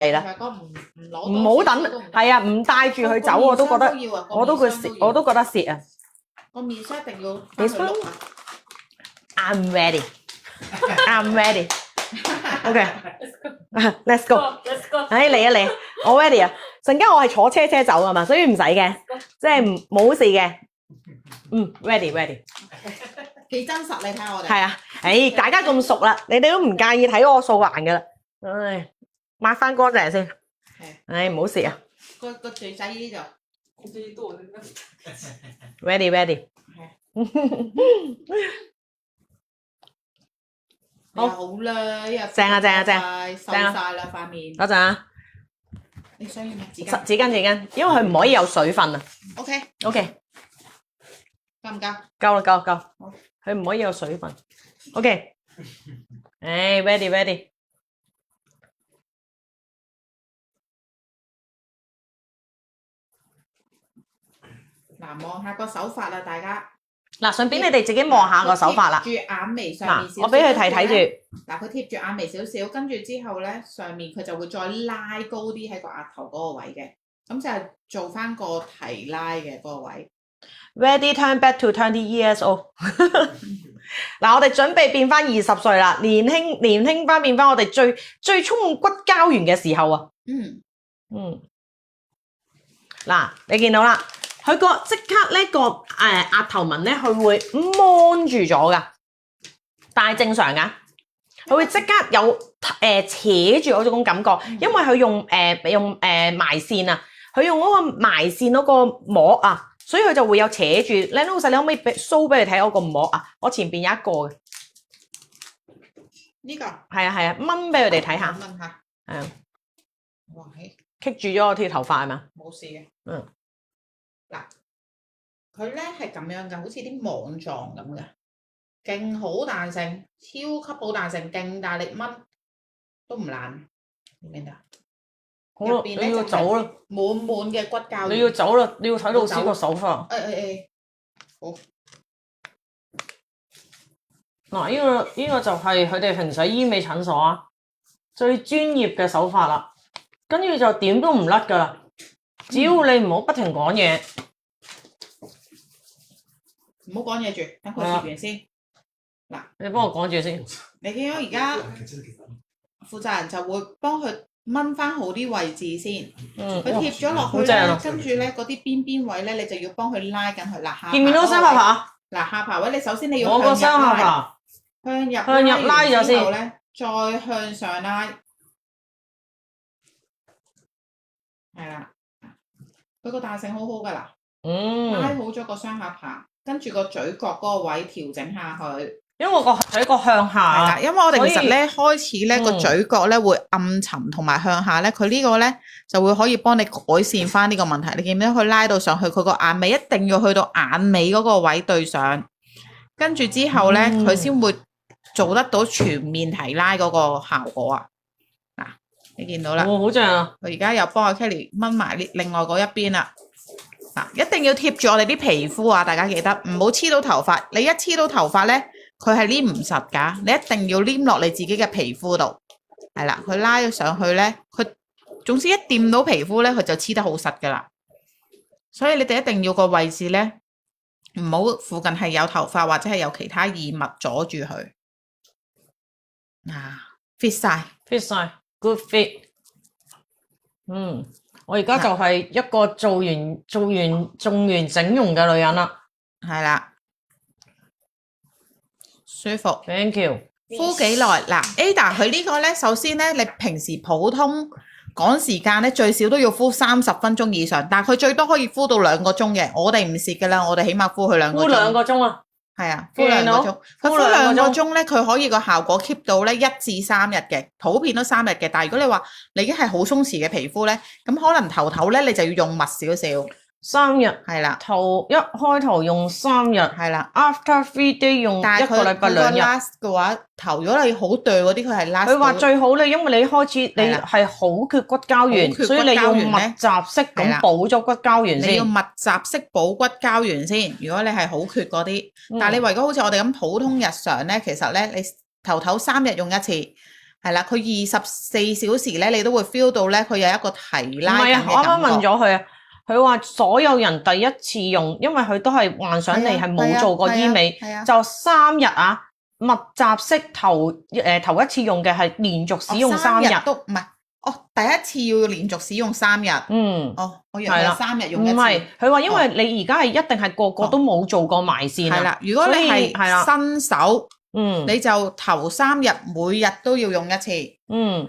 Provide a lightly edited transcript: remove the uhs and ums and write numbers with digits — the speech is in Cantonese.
係啦，唔好等，係啊，唔帶住佢走我都覺得，我都覺得蝕啊。個面霜一定要翻去碌啊 I'm ready. I'm ready. OK，let's go. 哎嚟啊嚟，我 ready 啊！陣間我係坐車走啊嘛，所以唔使嘅，即係冇事嘅。ready。幾真實，你睇下我哋。係啊，大家咁熟啦，你哋都唔介意睇我素顏噶啦。唉，抹翻乾淨先。唔好蝕啊。個嘴仔呢度。ready。好啦，正啊，瘦晒啦塊面。嗰陣啊，你想要咩紙巾？紙巾，因為佢唔可以有水分啊。OK，夠唔夠？夠。佢唔可以有水分。OK， ready。嗱，望下個手法啦，大家。嗱，順便你哋自己望下個手法啦。貼住眼眉上面少少。我俾佢睇住。嗱，佢貼住眼眉少少，跟住之後咧，上面佢就會再拉高啲喺個額頭嗰個位嘅，咁就係做翻個提拉嘅嗰個位。Ready turn back to 20 years old 嗱，我哋準備變翻20歲啦，年輕翻，變翻我哋最充滿骨膠原嘅時候啊。嗱，你見到啦，佢個即刻呢個額頭紋咧，佢會蒙住咗噶，但係正常噶，佢會即刻有扯住嗰種感覺，因為佢用埋線啊，佢用嗰個埋線嗰個膜啊。所以佢就會有扯住，靚老細，你可唔可以show俾你睇我個膜啊？我前邊有一個嘅，呢個係啊，掹俾佢哋睇下，掹下，係啊，哇，棘住咗我條頭髮係嘛？冇事嘅，嗱，佢咧係咁樣嘅，好似啲網狀咁嘅，勁好彈性，超級好彈性，勁大力掹都唔爛，明唔明啊？好啦，你要走啦，滿嘅骨膠原。你要走啦，你要睇老師個手法。好。嗱，呢個就係佢哋平時喺醫美診所啊，最專業嘅手法啦。跟住就點都唔甩噶啦，只要你唔好不停講嘢，唔好講嘢住，等佢貼完先。嗱，你幫我講住先。你見到而家負責人就會幫佢掹翻好啲位置先，佢貼咗落去咧，跟住咧嗰啲邊位咧，你就要幫佢拉緊佢。嗱，見唔見到雙下巴？嗱，下巴位你首先你要我個雙下巴向入拉咗先，後咧再向上拉，係啦，佢個彈性好好噶啦，拉好咗個雙下巴，跟住個嘴角嗰個位調整下去。因為我個嘴角向下，因為我哋其實咧開始咧個嘴角咧會暗沉同埋向下咧，佢呢個咧就會可以幫你改善翻呢個問題。你見唔見到佢拉到上去，佢個眼尾一定要去到眼尾嗰個位對上，跟住之後咧佢先會做得到全面提拉嗰個效果啊！嗱，你見到啦，好正啊！我而家又幫阿 Kelly 掹埋另外嗰一邊啦。嗱，一定要貼住我哋啲皮膚啊！大家記得唔好黐到頭髮，你一黐到頭髮咧，佢係黏唔實噶，你一定要黏落你自己嘅皮膚度，係啦，佢拉咗上去咧，佢總之一掂到皮膚咧，佢就黐得好實噶啦。所以你哋一定要個位置咧，唔好附近係有頭髮或者係有其他異物阻住佢。fit 晒 ，good fit。我而家就係一個做完整容嘅女人啦，係啦，舒服。Thank you。敷幾耐？嗱 ，Ada 佢呢個咧，首先咧，你平時普通趕時間咧，最少都要敷30分鐘以上，但係佢最多可以敷到2個鐘嘅。我哋唔蝕噶啦，我哋起碼敷佢2個鐘。敷2個鐘啊？係啊，敷2個鐘。佢敷2個鐘咧，佢可以個效果 keep 到咧1至3日嘅，普遍都3日嘅。但係如果你話你已經係好鬆弛嘅皮膚咧，咁可能頭咧你就要用密少少。3日係啦，一開頭用3日係啦 ，after 3 day 用1個禮拜2日。last 嘅話，頭如果你好對嗰啲，佢係 last。佢話最好咧，因為你開始你係好缺骨膠原，所以你要密集式咁補咗骨膠原先。你要密集式補骨膠原先。如果你係好缺嗰啲，但係你如果好似我哋咁普通日常咧，其實咧你頭3日用1次。係啦，佢24小時咧，你都會 feel 到咧，佢有一個提唔拉緊係啊，我啱啱嘅感覺。問咗佢啊，佢話所有人第一次用，因為佢都係幻想你係冇做過醫美，係啊，就3日啊，密集式頭一次用嘅係連續使用3日，都唔係，第一次要連續使用3日。嗯，我以為係3日用一次。唔係，佢話因為你而家係一定係個個都冇做過埋線啊。係啦，如果你係新手，嗯，你就頭3日每日都要用一次。嗯。